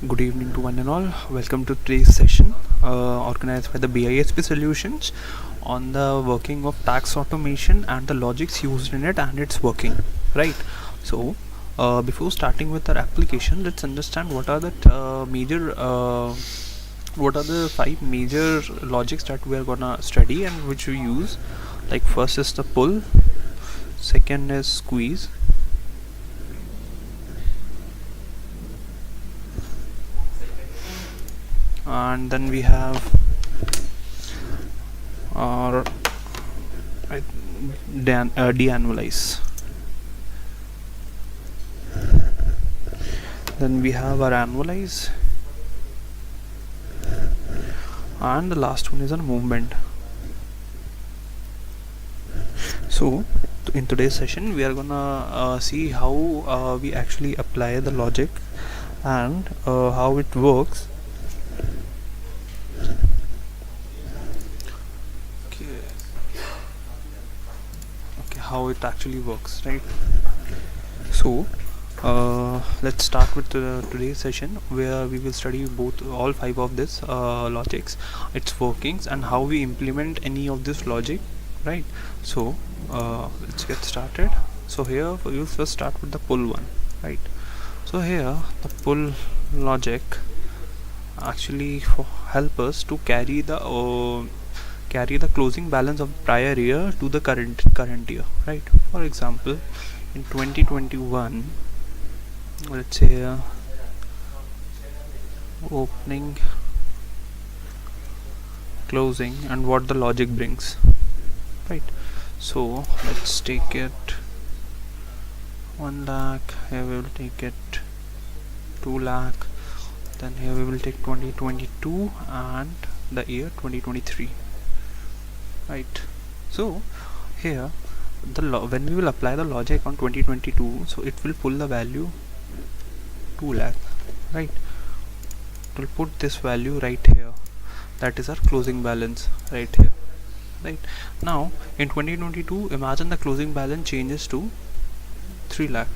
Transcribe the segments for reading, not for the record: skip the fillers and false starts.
Good evening to one and all. Welcome to today's session organized by the BISP Solutions on the working of tax automation and the logics used in it and its working. Right. So, before starting with our application, let's understand what are the five major logics that we are gonna study and which we use. Like first is the pull, second is squeeze, and then we have our de-annualize. Then we have our annualize, and the last one is our movement. So in today's session we are gonna see how we actually apply the logic and how it works. How it actually works, right? So let's start with today's session, where we will study all five of this logics, its workings, and how we implement any of this logic, right? So let's get started. So here we'll first start with the pull one, right? So here the pull logic actually help us to carry the closing balance of prior year to the current year, right? For example, in 2021, let's say opening, closing, and what the logic brings, right? So let's take it 1 lakh, here we will take it 2 lakh, then here we will take 2022 and the year 2023, right? So here when we will apply the logic on 2022, so it will pull the value 2 lakh, right? It will put this value right here, that is our closing balance right here, right? Now in 2022, imagine the closing balance changes to 3 lakh.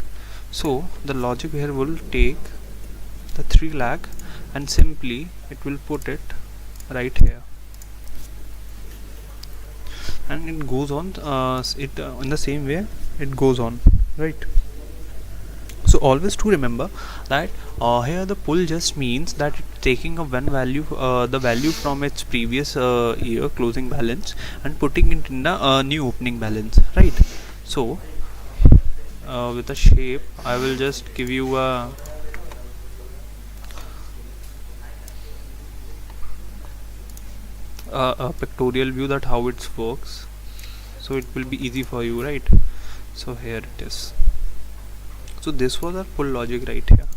So the logic here will take the 3 lakh and simply it will put it right here, and it goes on in the same way it goes on, right? So always to remember that here the pull just means that it's taking a one value, the value from its previous year closing balance, and putting it in the new opening balance, right? So with a shape, I will just give you a pictorial view that how it works, so it will be easy for you, right? So here it is. So this was our pull logic right here.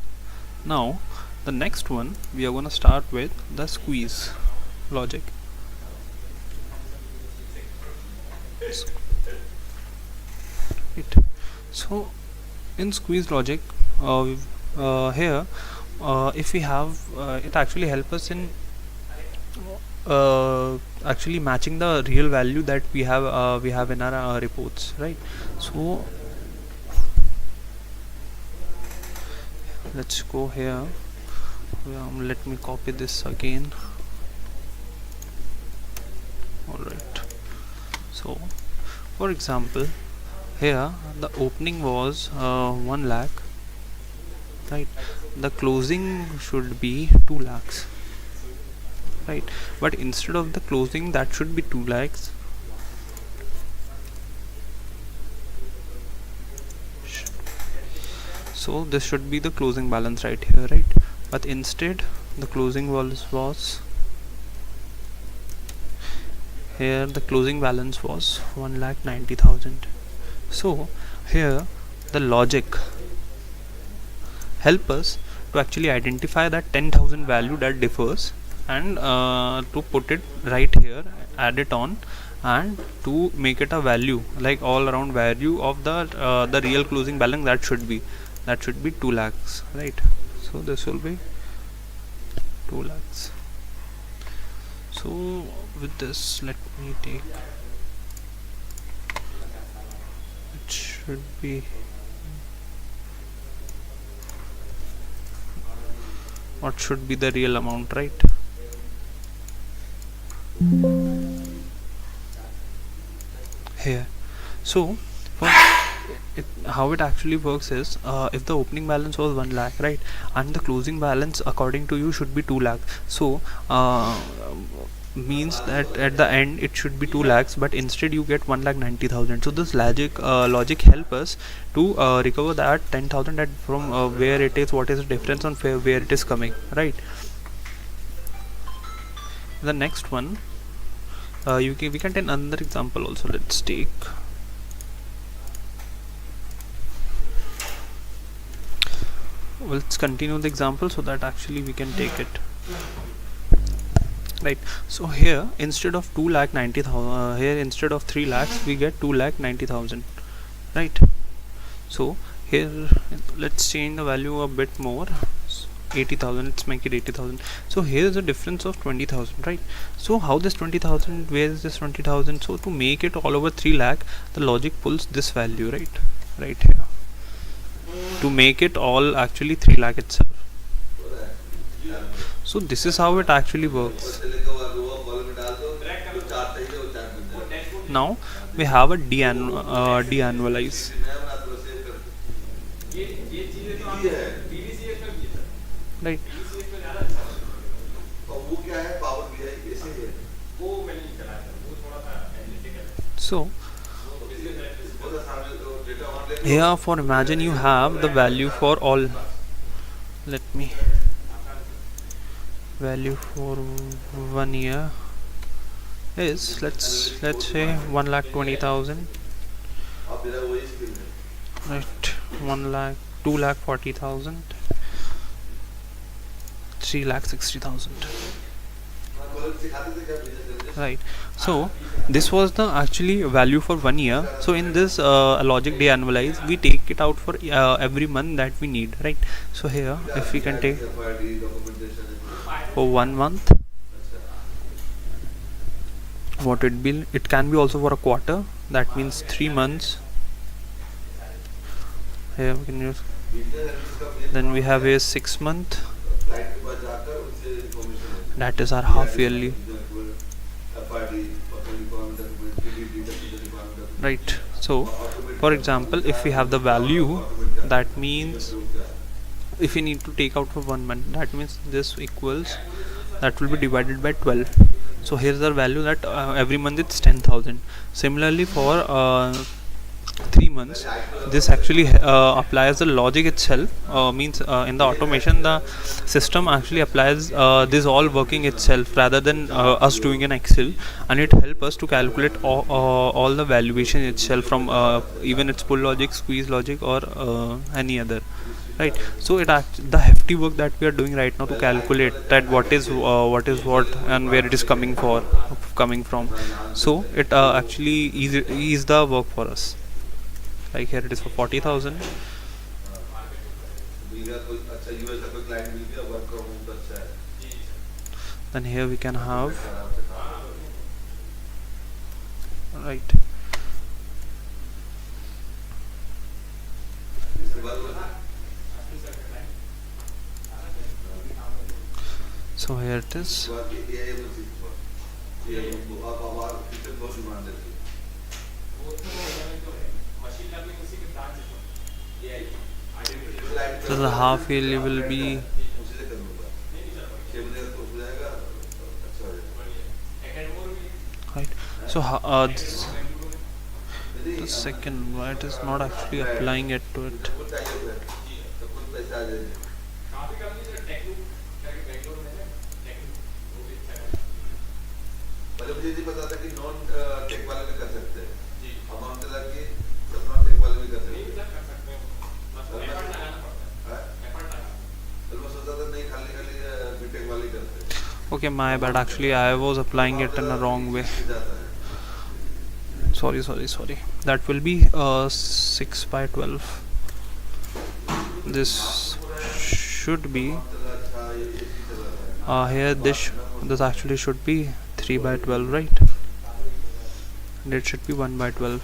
Now the next one, we are going to start with the squeeze logic. So in squeeze logic, here if we have it actually help us in actually matching the real value that we have in our reports, right? So let's go here. Let me copy this again. Alright, so for example, here the opening was 1 lakh, right? The closing should be 2 lakhs, right? But instead of the closing, that should be 2 lakhs. So this should be the closing balance right here, right? But instead the closing was here, the closing balance was 1,90,000. So here the logic help us to actually identify that 10,000 value that differs, and to put it right here, add it on, and to make it a value, like all around value of the real closing balance that should be 2 lakhs, right? So this will be 2 lakhs. So with this, let me take, it should be what should be the real amount, right? Here, so for how it actually works is, if the opening balance was 1 lakh, right, and the closing balance according to you should be 2 lakh, so means that at the end it should be 2 lakhs, but instead you get 1,90,000. So this logic help us to recover that 10,000 at from where it is, what is the difference on where it is coming, right? The next one, we can take another example also. Let's take let's continue the example so that actually we can take it right. So here instead of 2,90,000, here instead of 3 lakhs we get 2,90,000, right? So here let's change the value a bit more, 80,000, let's make it 80,000. So here is a difference of 20,000, right? So how this 20,000, where is this 20,000? So to make it all over 3 lakh, the logic pulls this value, right here, to make it all actually 3 lakh itself. So this is how it actually works. Now we have a de-annualize. Right. So here, for imagine you have the value for all, let me value for 1 year is, let's say 1,20,000, right? 1 lakh, 2,40,000, 3,60,000, right? So this was the actually value for 1 year. So in this logic de-annualize, we take it out for every month that we need, right? So here if we can take for 1 month, what it be, it can be also for a quarter, that means 3 months. Here we can use, then we have a 6 month, that is our half yearly, right? So for example, if we have the value, that means if we need to take out for 1 month, that means this equals, that will be divided by 12. So here's the value that every month it's 10,000. Similarly for 3 months, this actually applies the logic itself, means in the automation the system actually applies this all working itself rather than us doing an Excel, and it helps us to calculate all the valuation itself from even its pull logic, squeeze logic, or any other, right? So the hefty work that we are doing right now to calculate that what is what and where it is coming from, so it actually ease the work for us. Like here it is for 40,000. Then here we can have, right, so here it is. So the half yearly will be, right? So the second, why it is not actually applying it to it? Okay, my bad, actually I was applying it in a wrong way. Sorry, that will be 6 by 12. This should be here, this actually should be 3 by 12, right? And it should be 1 by 12.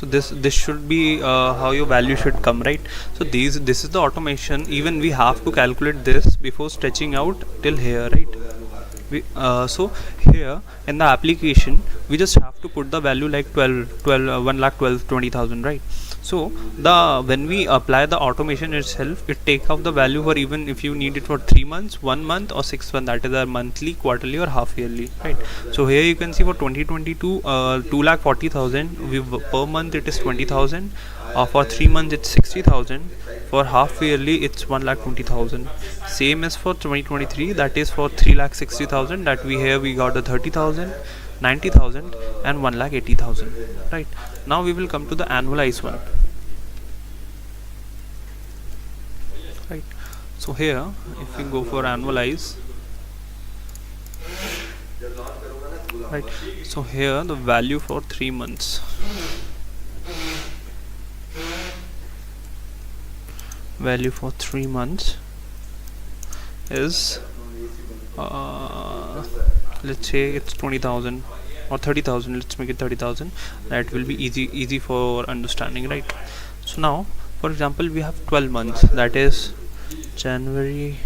So this should be how your value should come, right? So this is the automation. Even we have to calculate this before stretching out till here, right? So here in the application we just have to put the value like 1 lakh 12 20,000, right? So when we apply the automation itself, it take out the value for even if you need it for 3 months, 1 month or 6 months, that is a monthly, quarterly or half yearly, right? So here you can see for 2022 2 lakh 40,000 per month it is 20,000, for 3 months it's 60,000, for half yearly it's 1 lakh 20,000. Same as for 2023, that is for 3 lakh 60,000, that we got the 30,000, 90,000 and 1 lakh 80,000, right? Now we will come to the annualized one, right? So here if we go for annualize, right, so here the value for 3 months, value for 3 months is let's say it's 20,000 or 30,000. Let's make it 30,000. That will be easy for understanding, right? So now for example we have 12 months, that is January,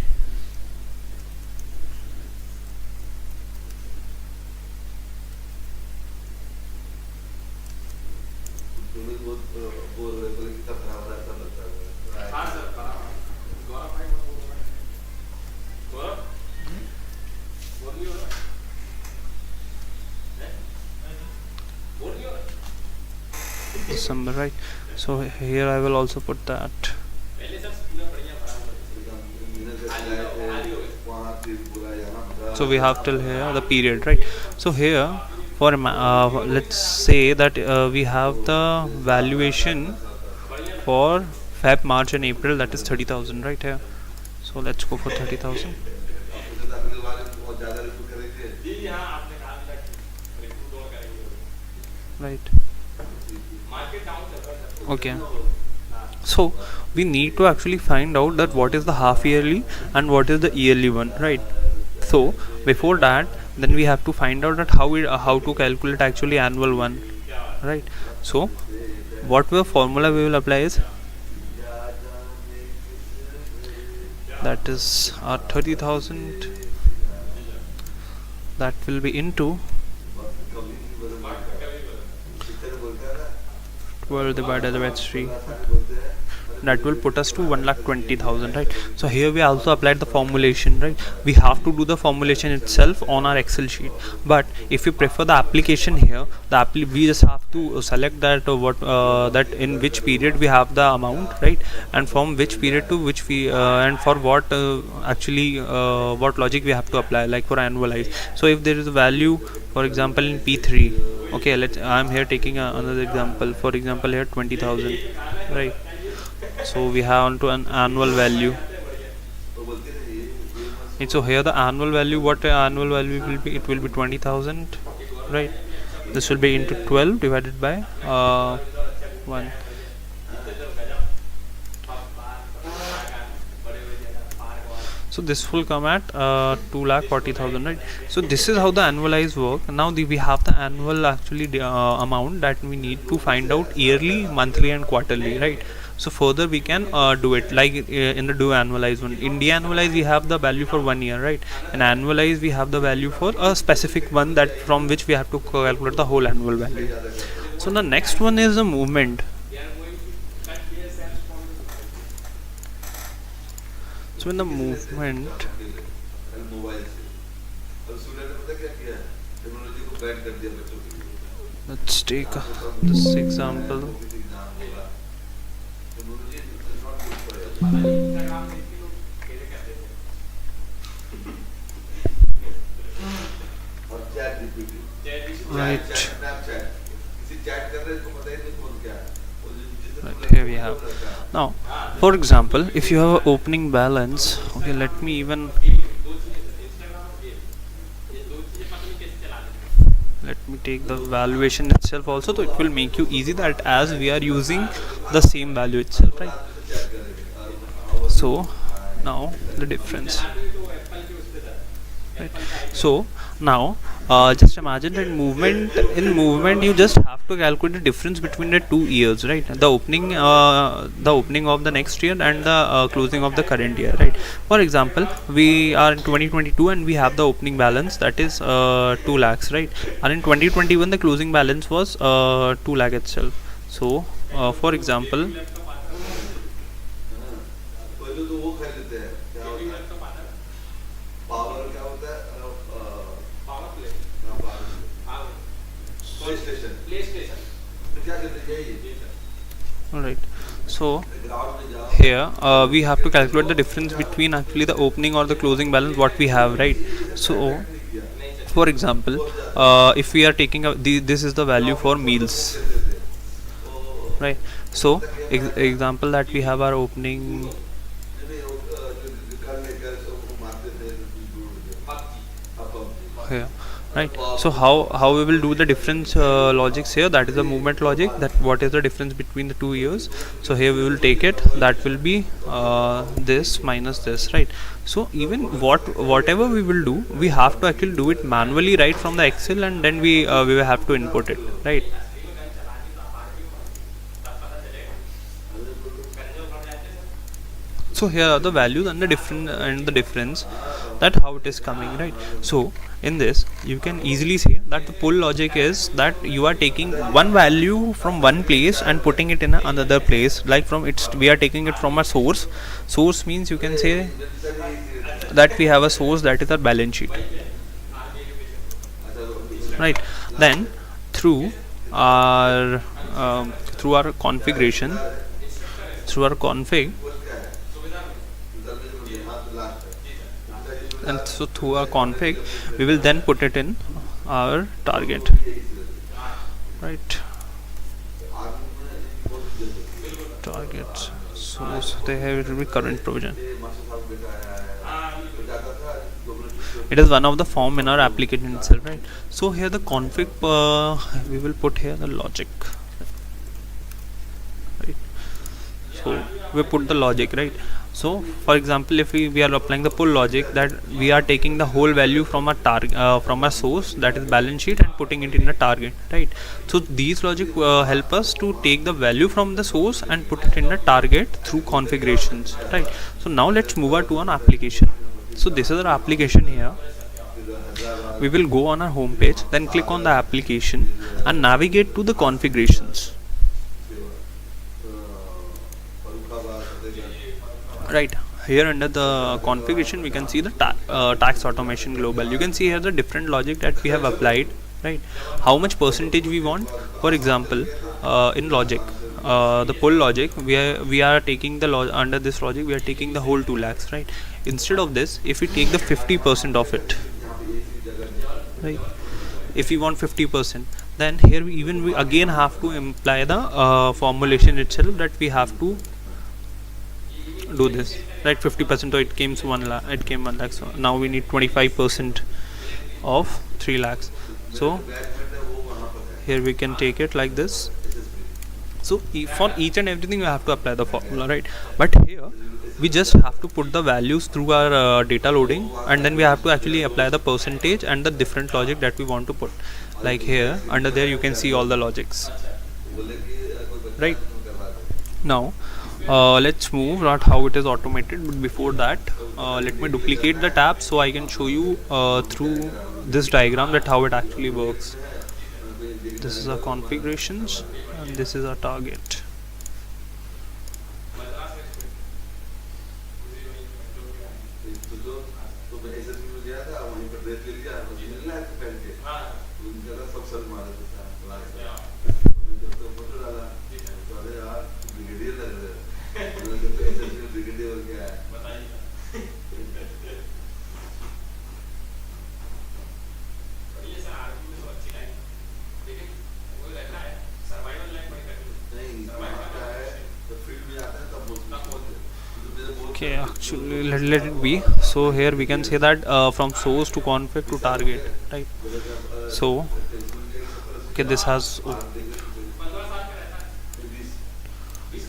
December, right? So here I will also put that. So we have till here the period, right? So here for let's say that we have the valuation for Feb, March and April, that is 30,000 right here. So let's go for 30,000, right? Okay, so we need to actually find out that what is the half yearly and what is the yearly one, right? So before that, then we have to find out that how to calculate actually annual one, right? So what the formula we will apply is, that is our 30,000, that will be into 12 divided by 3, that will put us to 1,20,000, right? So here we also applied the formulation, right? We have to do the formulation itself on our Excel sheet, but if you prefer the application here, we just have to select that that in which period we have the amount, right? And from which period to which we and for what actually what logic we have to apply, like for annualize. So if there is a value, for example in P3, okay, I'm here taking another example, for example here 20,000, right? So we have onto an annual value, and so here the annual value, what annual value will be, it will be 20,000, right? This will be into 12 divided by 1. So this will come at 2,40,000, right? So this is how the annualized work. Now we have the annual actually amount that we need to find out yearly, monthly and quarterly, right? So further we can do it like in the do annualize one. In de annualize we have the value for 1 year, right? In annualize we have the value for a specific one, that from which we have to calculate the whole annual value. So the next one is the movement. So in the movement, let's take this example. Right, here we have. Now for example, if you have an opening balance, okay, let me take the valuation itself also, so it will make you easy, that as we are using the same value itself, right? So now the difference, right? right? So now just imagine that movement you just have to calculate the difference between the 2 years, right? The opening of the next year and the closing of the current year, right? For example, we are in 2022 and we have the opening balance, that is 2 lakhs, right? And in 2021 the closing balance was 2 lakh itself. So for example, alright, so here we have to calculate the difference between actually the opening or the closing balance what we have, right? So for example, if we are taking this is the value for meals, right? So example that we have our opening here, right? So how we will do the difference logics here, that is the movement logic, that what is the difference between the 2 years. So here we will take it, that will be this minus this, right? So even whatever we will do, we have to actually do it manually right from the Excel, and then we will have to input it, right? So here are the values and the difference, that how it is coming, right? So in this you can easily say that the pull logic is that you are taking one value from one place and putting it in another place, like we are taking it from a source. Source means you can say that we have a source, that is our balance sheet, right? Then through our configuration, through our config, and so through our config we will then put it in our target, right? Targets, so they have to be current provision. It is one of the form in our application itself, right? So here the config we will put here the logic, right? So we put the logic, right? So for example, if we are applying the pull logic, that we are taking the whole value from a target from a source, that is balance sheet, and putting it in the target, right? So these logic help us to take the value from the source and put it in the target through configurations, right? So now let's move on to an application. So this is our application here. We will go on our home page, then click on the application and navigate to the configurations, right? Here under the configuration we can see the tax automation global. You can see here the different logic that we have applied, right? How much percentage we want. For example, in logic, the pull logic, we are taking the under this logic we are taking the whole 2 lakhs, right? Instead of this, if we take the 50% of it, right? If we want 50%, then here we again have to imply the formulation itself, that we have to do this, right? 50%, so it came 1 lakh, so now we need 25% of 3 lakhs. So here we can take it like this. So for each and everything we have to apply the formula, right? But here we just have to put the values through our data loading, and then we have to actually apply the percentage and the different logic that we want to put. Like here under there you can see all the logics, right? Now let's move at how it is automated, but before that let me duplicate the tab so I can show you through this diagram that how it actually works. This is our configurations and this is our target. Okay, actually let it be. So here we can say that from source to config to target, right? So okay, this has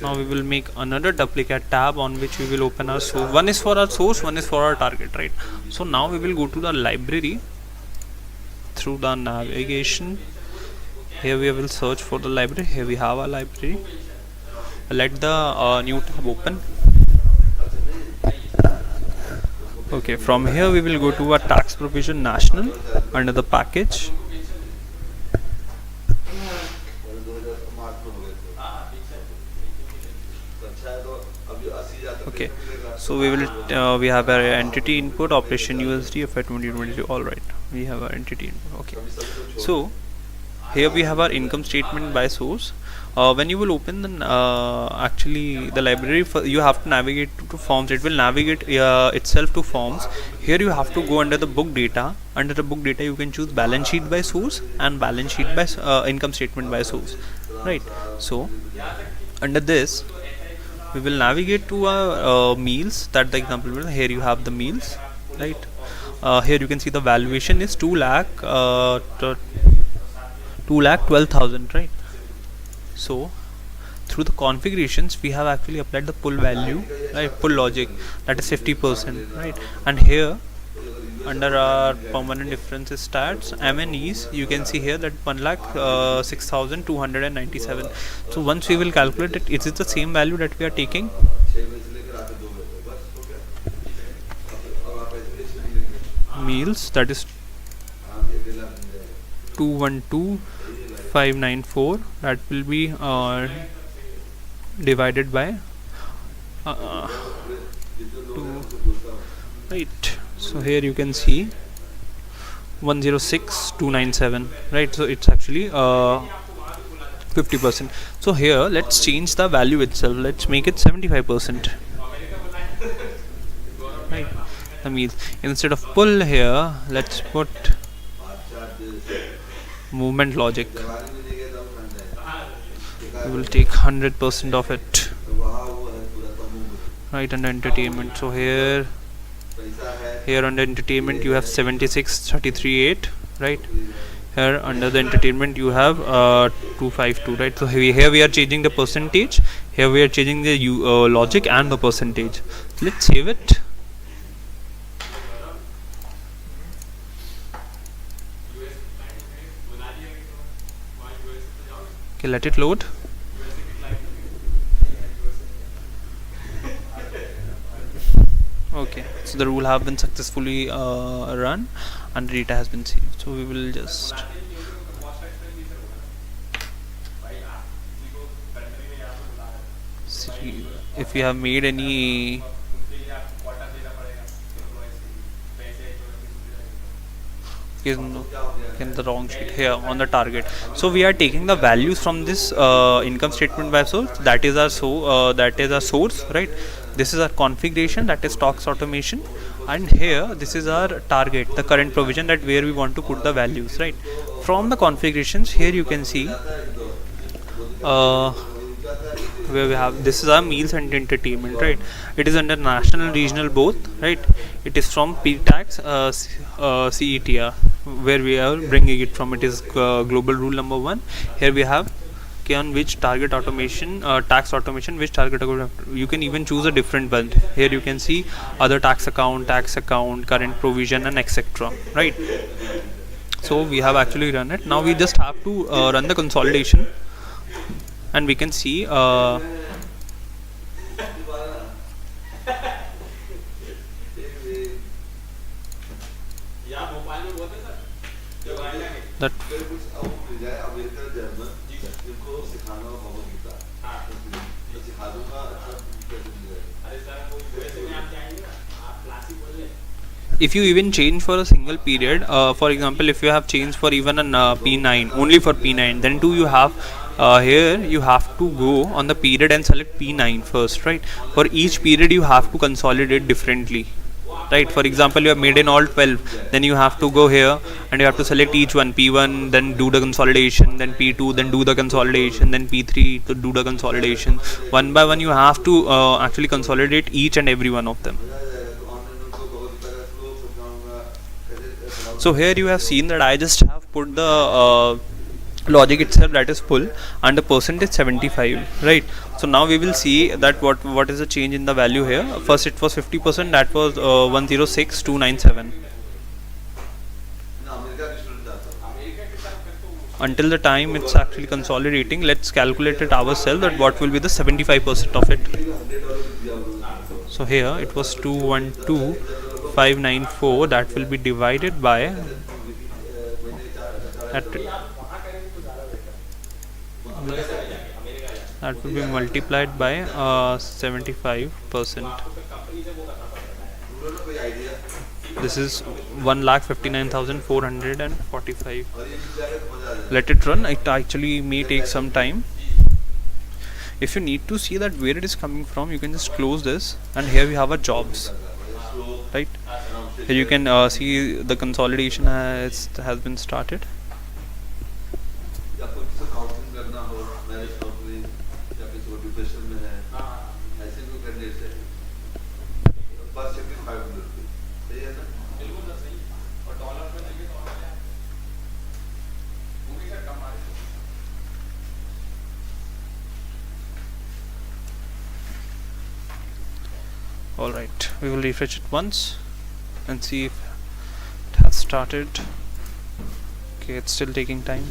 Now we will make another duplicate tab on which we will open our source. One is for our source, one is for our target, right? So now we will go to the library through the navigation. Here we will search for the library. Here we have our library. Let the new tab open. Okay, from here we will go to our tax provision national under the package. Okay, so we will we have our entity input operation USD FY 2022. All right, we have our entity input. Okay, so here we have our income statement by source. When you will open the actually the library, you have to navigate to forms. It will navigate itself to forms. Here you have to go under the book data. Under the book data you can choose balance sheet by source and balance sheet by income statement by source, right? So under this we will navigate to our meals. That the example will, here you have the meals, right? Here you can see the valuation is 2,12,000, right? So through the configurations we have actually applied the pull value, right? Pull logic, that is 50%, right? And here under our permanent differences stats MNEs, you can see here that 1,06,297. So once we will calculate it, is it the same value that we are taking? Meals, that is 212,594. That will be divided by 2, right? So here you can see 106,297, right? So it's actually 50%. So here let's change the value itself. Let's make it 75%, right? The means instead of pull here, let's put movement logic. We will take 100% of it, right? Under entertainment. So here under entertainment you have 76,338, right? Here under the entertainment you have 252, right? So here we are changing the percentage. Here we are changing the logic and the percentage. Let's save it. Okay, let it load. Okay, so the rule have been successfully run and the data has been saved. So we will just see if we have made any in the wrong sheet here on the target. So we are taking the values from this income statement by source, that is our source, right? This is our configuration, that is tax automation, and here this is our target, the current provision, that where we want to put the values, right? From the configurations here you can see where we have, this is our meals and entertainment, right? It is under national and regional both, right? It is from P-tax CETR, where we are bringing it from. It is global rule number 1. Here we have on which target automation, tax automation, which target you can even choose a different one. Here you can see other tax account, current provision, and etc., right? So we have actually run it. Now we just have to run the consolidation, and we can see that if you even change for a single period, for example, if you have changed for even an P9, only for P9, then too you have here you have to go on the period and select P9 first, right? For each period you have to consolidate differently, right? For example, you have made in all 12, then you have to go here and you have to select each one, P1, then do the consolidation, then P2, then do the consolidation, then P3 to do the consolidation. One by one you have to actually consolidate each and every one of them. So here you have seen that I just have put the logic itself, that is full, and the percent is 75, right? So now we will see that what is the change in the value here. First it was 50%, that was 106297. Until the time it's actually consolidating, let's calculate it ourselves that what will be the 75% of it. So here it was 212594, that will be divided by that will be multiplied by 75%. This is 1,59,445. Let it run. It actually may take some time. If you need to see that where it is coming from, you can just close this, and here we have our jobs, right? Here you can see the consolidation has been started. Alright, we will refresh it once and see if it has started. Okay, it's still taking time.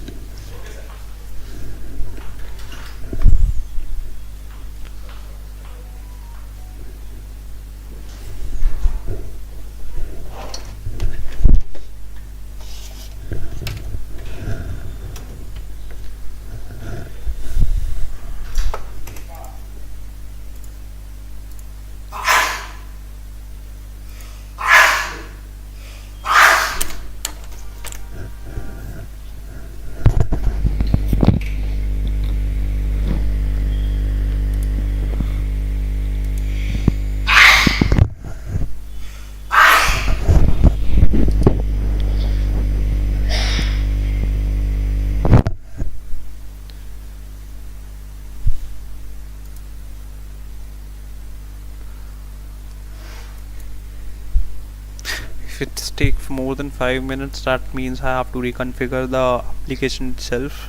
If it takes more than 5 minutes, that means I have to reconfigure the application itself,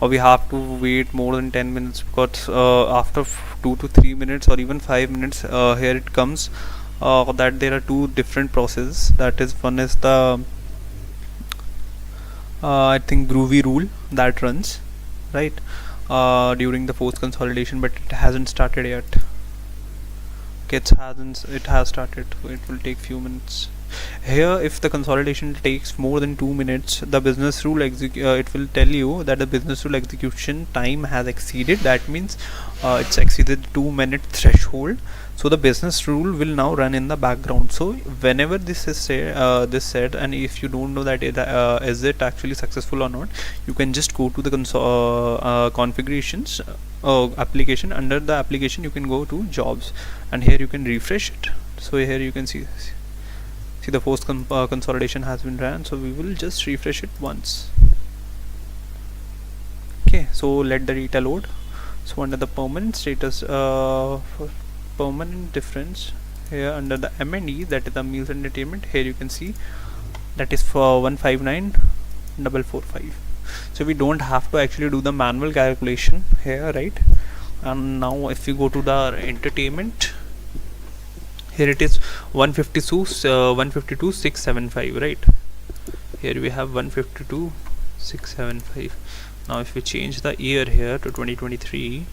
or we have to wait more than 10 minutes, because after 2 to 3 minutes or even 5 minutes, here it comes that there are two different processes. That is, one is the I think Groovy rule that runs, right, during the post consolidation, but it hasn't started yet. It has started. It will take few minutes. Here, if the consolidation takes more than 2 minutes, the business rule it will tell you that the business rule execution time has exceeded. That means it's exceeded 2-minute threshold. So the business rule will now run in the background. So whenever this is said, and if you don't know that is it actually successful or not, you can just go to the configurations application. Under the application, you can go to jobs, and here you can refresh it. So here you can see the post consolidation has been ran. So we will just refresh it once. Okay, so let the data load. So under the permanent status, for permanent difference, here under the M&E, that is the meals and entertainment, here you can see that is for 159,445. So we don't have to actually do the manual calculation here, right? And now if we go to the entertainment, here it is 152,675, right? Here we have 152,675. Now if we change the year here to 2023,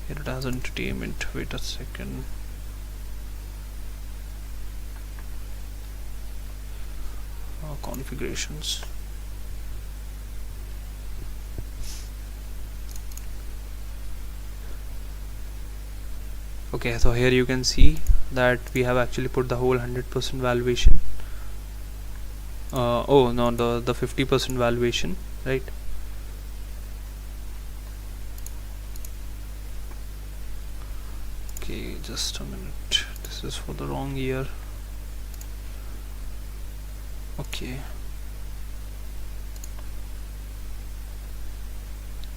here it has entertainment. Wait a second. Configurations. Okay, so here you can see that we have actually put the whole 100% valuation. Oh no, the 50% valuation, right? Okay, just a minute. This is for the wrong year. Okay.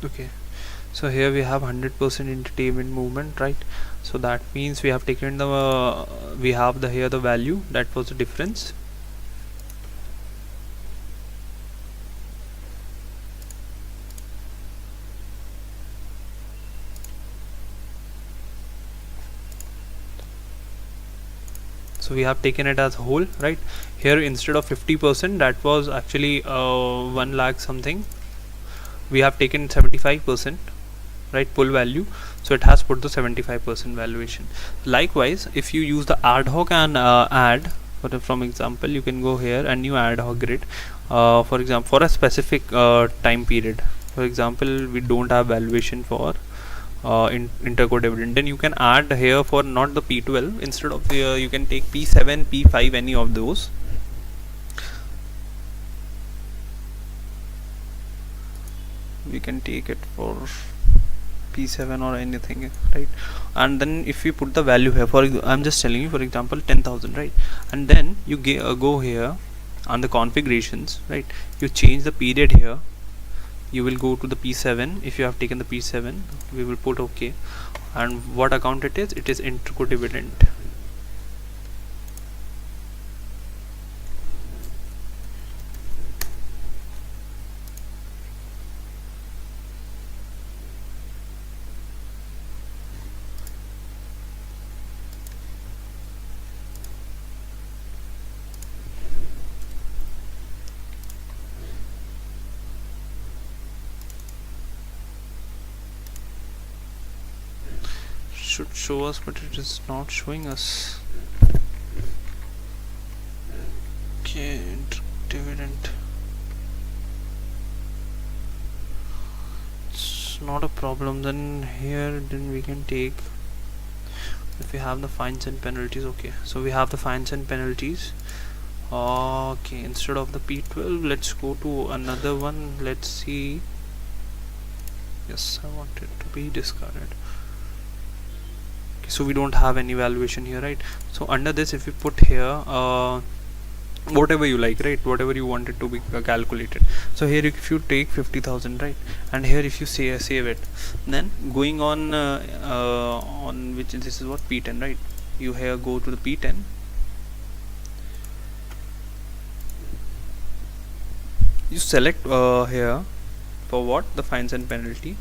Okay, so here we have 100% entertainment movement, right? So that means we have taken the we have the here the value, that was the difference. so we have taken it as whole, right? Here instead of 50%, that was actually 1 lakh something, we have taken 75%, right, pull value, so it has put the 75% valuation. Likewise, if you use the ad hoc and add, from example, you can go here and new ad hoc grid, for example, for a specific time period. For example, we don't have valuation for interco dividend, then you can add here for not the P12, instead of you can take P7, P5, any of those. We can take it for P7 or anything, right? And then if you put the value here, for I'm just telling you, for example, 10,000, right? And then you go here on the configurations, right? You change the period here, you will go to the P7. If you have taken the P7, we will put OK, and what account it is interco dividend. Should show us, but it is not showing us. Okay, dividend, it's not a problem. Then here, then we can take, if we have the fines and penalties. Okay, so we have the fines and penalties. Okay, instead of the P12, let's go to another one. Let's see. Yes, I want it to be discarded. So we don't have any valuation here, right? So under this, if you put here whatever you like, right, whatever you want it to be calculated. So here if you take 50,000, right, and here if you save it, then going on which this is what, P10, right? You here go to the P10, you select here for what, the fines and penalty.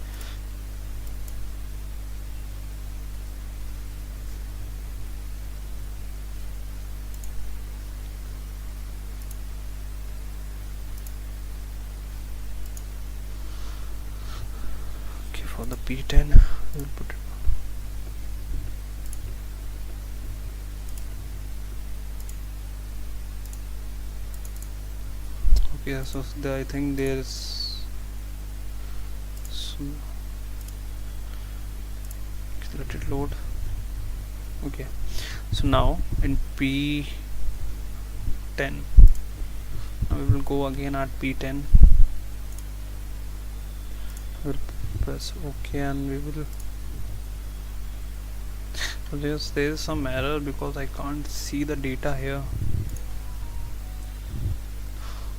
For the P10, we'll put it. Okay, so I think there's some, let it load. Okay, so now in P10, now we will go again at P10. We'll press OK, and we will. So there is some error because I can't see the data here.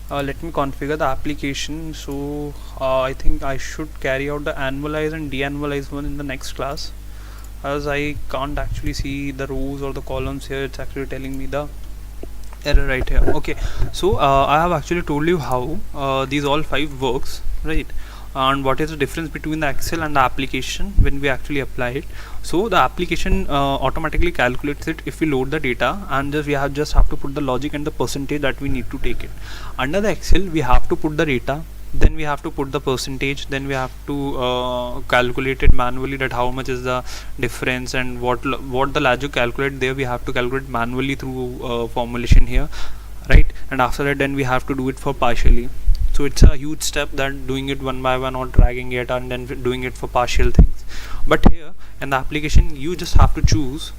Let me configure the application. So I think I should carry out the annualize and de-annualize one in the next class, as I can't actually see the rows or the columns here. It's actually telling me the error right here. Okay, so I have actually told you how these all 5 works, right? And what is the difference between the Excel and the application when we actually apply it. So the application automatically calculates it if we load the data, and we just have to put the logic and the percentage that we need to take it. Under the Excel, we have to put the data, then we have to put the percentage, then we have to calculate it manually, that how much is the difference, and what the logic calculate there we have to calculate manually through formulation here, right? And after that, then we have to do it for partially. So it's a huge step that doing it one by one or dragging it and then doing it for partial things. But here in the application, you just have to choose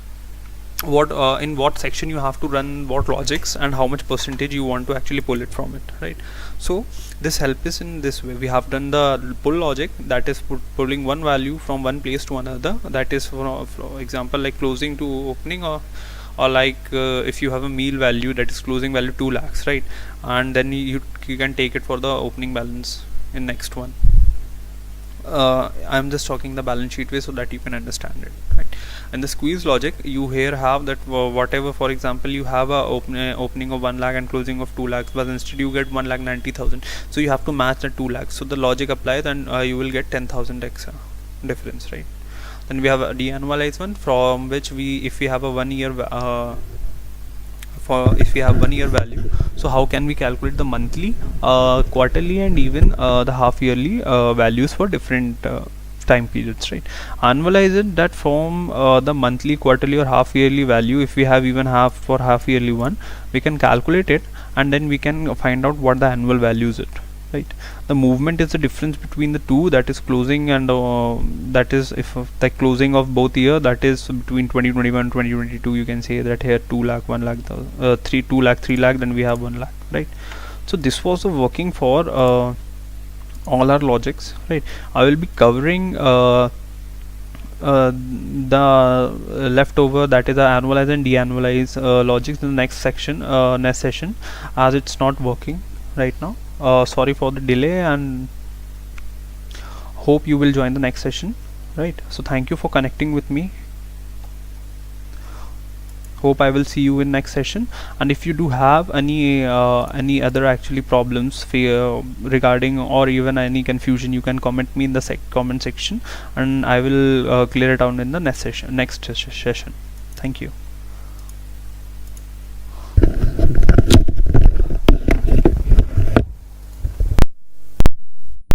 what in what section you have to run what logics and how much percentage you want to actually pull it from it, right? So this help is in this way. We have done the pull logic, that is pulling one value from one place to another, that is for example like closing to opening, or like if you have a meal value, that is closing value 2 lakhs, right? And then you can take it for the opening balance in next one. I'm just talking the balance sheet way so that you can understand it, right? And the squeeze logic, you here have that whatever, for example, you have a opening of 1 lakh and closing of 2 lakhs, but instead you get 1,90,000, so you have to match the 2 lakhs. So the logic applies, and you will get 10,000 extra difference, right? Then we have a de-annualized one, from which if we have a 1 year for if we have 1 year value, so how can we calculate the monthly, quarterly, and even the half yearly values for different time periods, right? Annualize it, that from the monthly, quarterly, or half yearly value, if we have even half for half yearly one, we can calculate it, and then we can find out what the annual value is it, right? The movement is the difference between the two, that is closing, and that is if the closing of both year, that is between 2021 2022. You can say that here 2 lakh, 1 lakh, 2 lakh, 3 lakh, then we have 1 lakh, right? So this was working for all our logics, right? I will be covering the leftover, that is the annualize and de-annualize logics in the next session, as it's not working right now. Sorry for the delay, and hope you will join the next session, right? So thank you for connecting with me. Hope I will see you in next session. And if you do have any other actually problems regarding, or even any confusion, you can comment me in the comment section, and I will clear it out in the next session. Thank you.